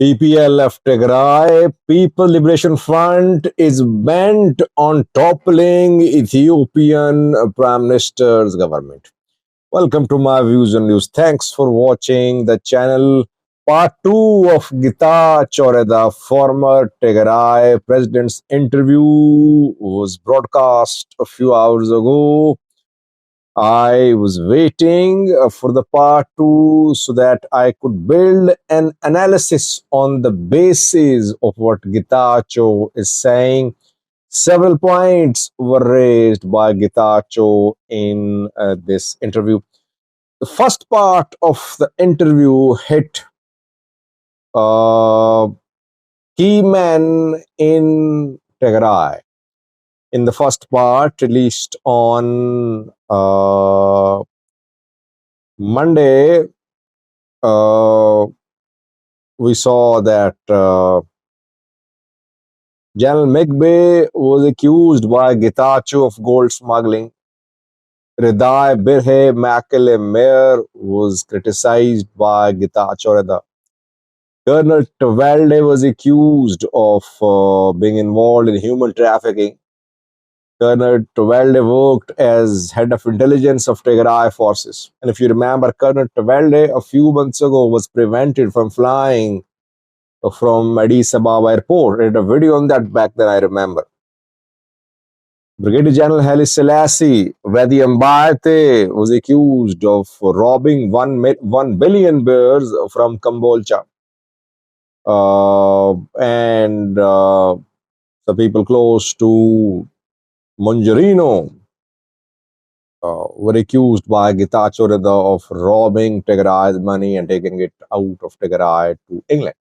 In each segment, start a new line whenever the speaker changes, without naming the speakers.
TPLF Tigray People Liberation Front is bent on toppling Ethiopian Prime Minister's government. Welcome to my views on news. Thanks for watching the channel. Part 2 of Gita Choreda, former Tigray president's interview, was broadcast a few hours ago. I was waiting for the part 2 so that I could build an analysis on the basis of what Gitacho is saying. Several points were raised by Gitacho in this interview. The first part of the interview hit uh, key men in Tigray. In the first part, released on Monday, we saw that General Migbe was accused by Getachew of gold smuggling. Redai Birhe Makele Mayor was criticized by Getachew Reda. Colonel Tavalde was accused of being involved in human trafficking. Colonel Tavalde worked as head of intelligence of Tigray forces. And if you remember, Colonel Tavalde a few months ago was prevented from flying from Addis Ababa airport. I did a video on that back then, I remember. Brigadier General Haile Selassie Wedi Mbaete was accused of robbing 1 billion bears from Kambolcha. And the people close to Mongerino were accused by Getachew Reda of robbing Tigray's money and taking it out of Tigray to England.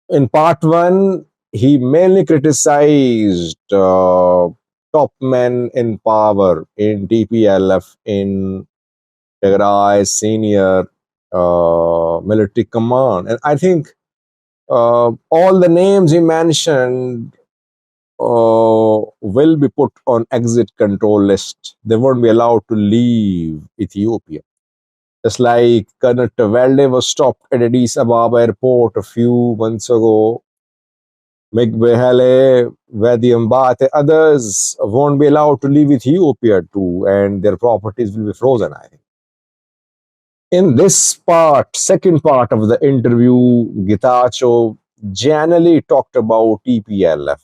In part 1, he mainly criticized top men in power in TPLF, in Tigray's senior military command. And I think all the names he mentioned will be put on exit control list. They won't be allowed to leave Ethiopia. Just like Colonel Tavalde was stopped at Addis Ababa airport a few months ago, Migbe Haile, Wedi Mbaate, others won't be allowed to leave Ethiopia too, and their properties will be frozen, I think. In this part, second part of the interview, Getachew generally talked about TPLF.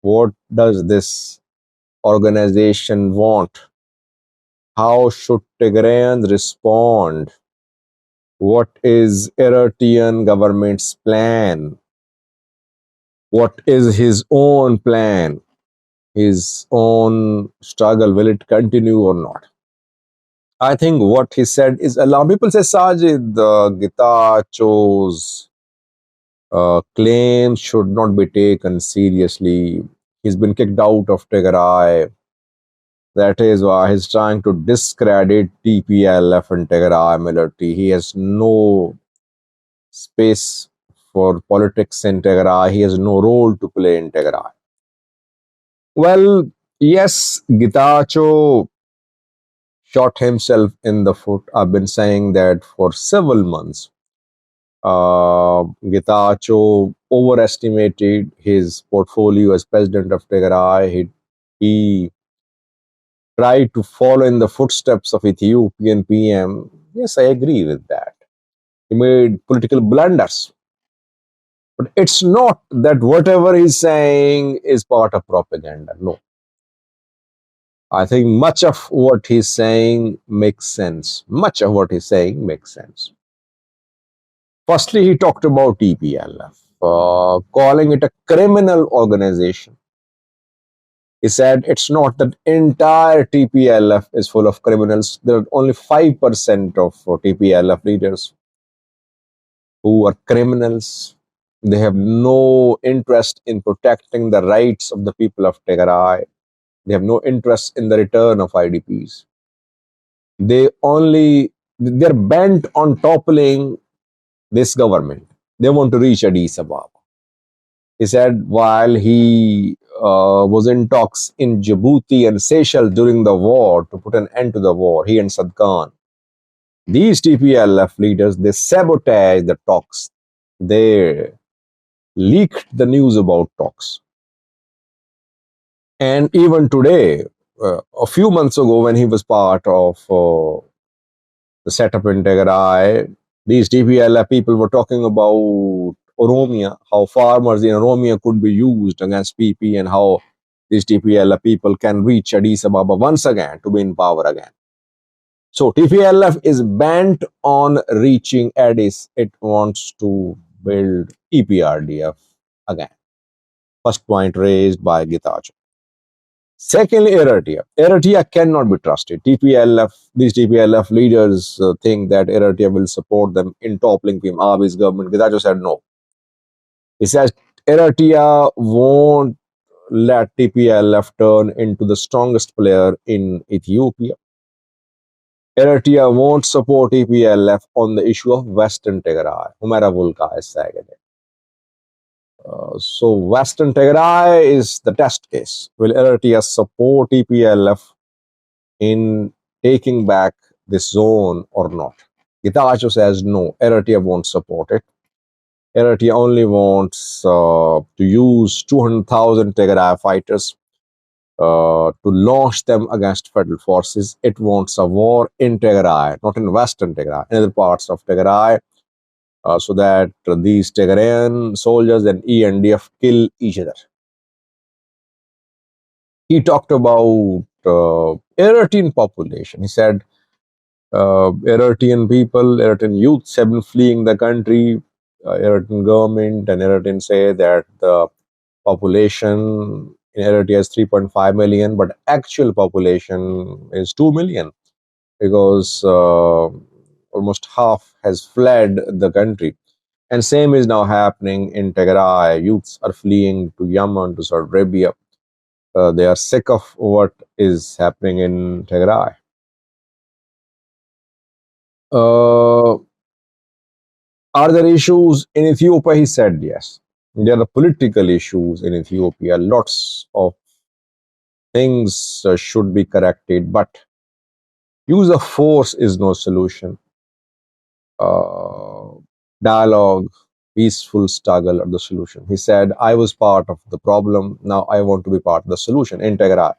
What does this organization want? How should Tigrayans respond? What is Eritrean government's plan? What is his own plan? His own struggle, will it continue or not? I think what he said is alarming. People say, Sajid, Gitachow's claims should not be taken seriously. He's been kicked out of Tigray. That is why he's trying to discredit TPLF and Tigray military. He has no space for politics in Tigray. He has no role to play in Tigray. Well, yes, Getachew shot himself in the foot. I've been saying that for several months. Getachew overestimated his portfolio as president of Tigray. He tried to follow in the footsteps of Ethiopian PM. Yes, I agree with that. He made political blunders. But it's not that whatever he's saying is part of propaganda. No. I think much of what he's saying makes sense. Much of what he's saying makes sense. Firstly, he talked about TPLF, calling it a criminal organization. He said it's not that entire TPLF is full of criminals. There are only 5% of TPLF leaders who are criminals. They have no interest in protecting the rights of the people of Tigray. They have no interest in the return of IDPs. They're bent on toppling this government. They want to reach Addis Ababa. He said while he was in talks in Djibouti and Seychelles during the war to put an end to the war, he and Saad Khan, these TPLF leaders, they sabotage the talks. they leaked the news about talks. And even today, a few months ago, when he was part of the setup in Tigray, these TPLF people were talking about Oromia, how farmers in Oromia could be used against PP, and how these TPLF people can reach Addis Ababa once again to be in power again. So TPLF is bent on reaching Addis. It wants to build EPRDF again. First point raised by Getachew. Secondly, Eritrea. Eritrea cannot be trusted. These TPLF leaders think that Eritrea will support them in toppling Abiy's government. Getachew said no. He says Eritrea won't let TPLF turn into the strongest player in Ethiopia. Eritrea won't support TPLF on the issue of Western Tigray. Humera Vulka is saying. So Western Tigray is the test case. Will Eritrea support TPLF in taking back this zone or not? Getachew says no, Eritrea won't support it. Eritrea only wants to use 200,000 Tigray fighters to launch them against federal forces. It wants a war in Tigray, not in Western Tigray, in other parts of Tigray, so that these Tigrayan soldiers and ENDF kill each other. He talked about Eritrean population. He said Eritrean people, Eritrean youths have been fleeing the country. Eritrean government and Eritrean say that the population in Eritrea is 3.5 million, but actual population is 2 million because almost half has fled the country. And same is now happening in Tigray. Youths are fleeing to Yemen, to Saudi Arabia. They are sick of what is happening in Tigray. Are there issues in Ethiopia? He said yes. There are political issues in Ethiopia. Lots of things should be corrected, but use of force is no solution. Dialogue, peaceful struggle are the solution. He said, I was part of the problem. Now I want to be part of the solution in Tigray.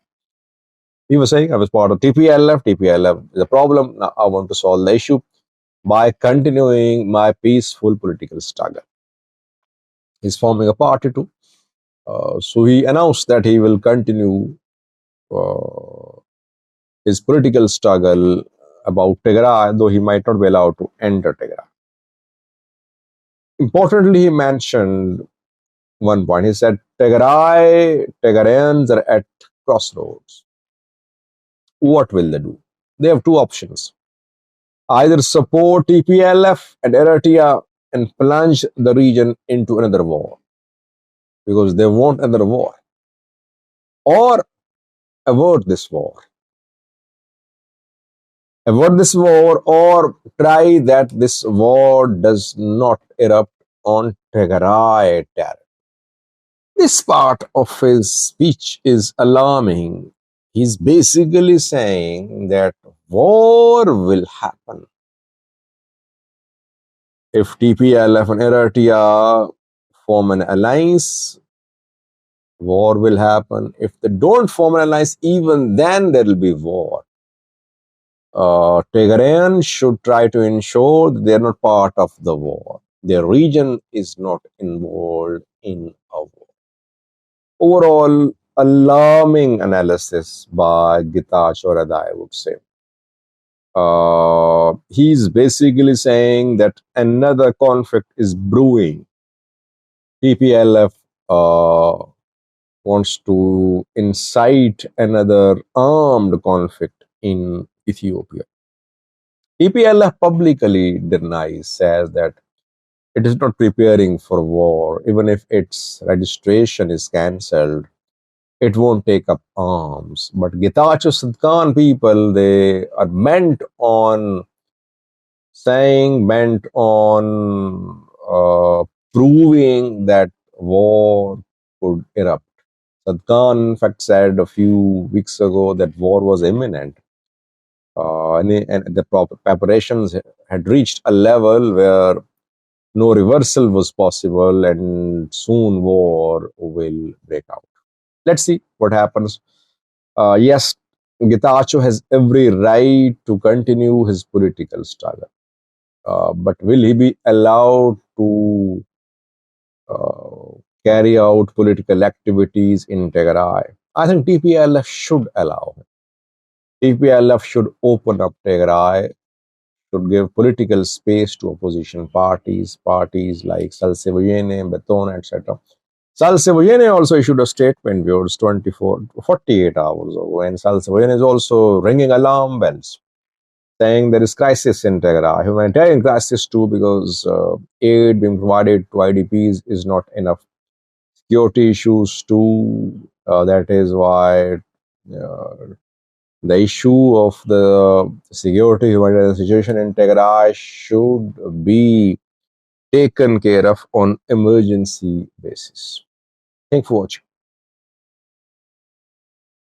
He was saying, I was part of TPLF. TPLF is a problem. Now I want to solve the issue by continuing my peaceful political struggle. He's forming a party too. So he announced that he will continue his political struggle about Tigray, though he might not be allowed to enter Tigray. Importantly, he mentioned one point. He said, Tigrayans are at crossroads. What will they do? They have two options. Either support TPLF and Eritrea and plunge the region into another war, because they want another war, or avert this war. Avert this war, or try that this war does not erupt on Tigray territory. This part of his speech is alarming. He's basically saying that war will happen. If TPLF and Eritrea form an alliance, war will happen. If they don't form an alliance, even then there will be war. Tigrayans should try to ensure that they are not part of the war. Their region is not involved in a war. Overall, alarming analysis by Getachew, I would say. He's basically saying that another conflict is brewing. TPLF wants to incite another armed conflict in Ethiopia. TPLF publicly denies, says that it is not preparing for war. Even if its registration is cancelled, it won't take up arms. But Getachew Sadkan people, they are bent on proving that war could erupt. Sadkan, in fact, said a few weeks ago that war was imminent. And the preparations had reached a level where no reversal was possible, and soon war will break out. Let's see what happens. Yes, Getachew has every right to continue his political struggle. But will he be allowed to uh, carry out political activities in Tigray? I think TPLF should allow him. TPLF should open up Tigray, should give political space to opposition parties like Salsevuyene, Beton, etc. Salsevuyene also issued a statement viewers 48 hours ago, and Salsevuyene is also ringing alarm bells, saying there is crisis in Tigray, humanitarian crisis too, because aid being provided to IDPs is not enough. Security issues too. That is why the issue of the security humanitarian situation in Tigray should be taken care of on emergency basis. Thank you for watching.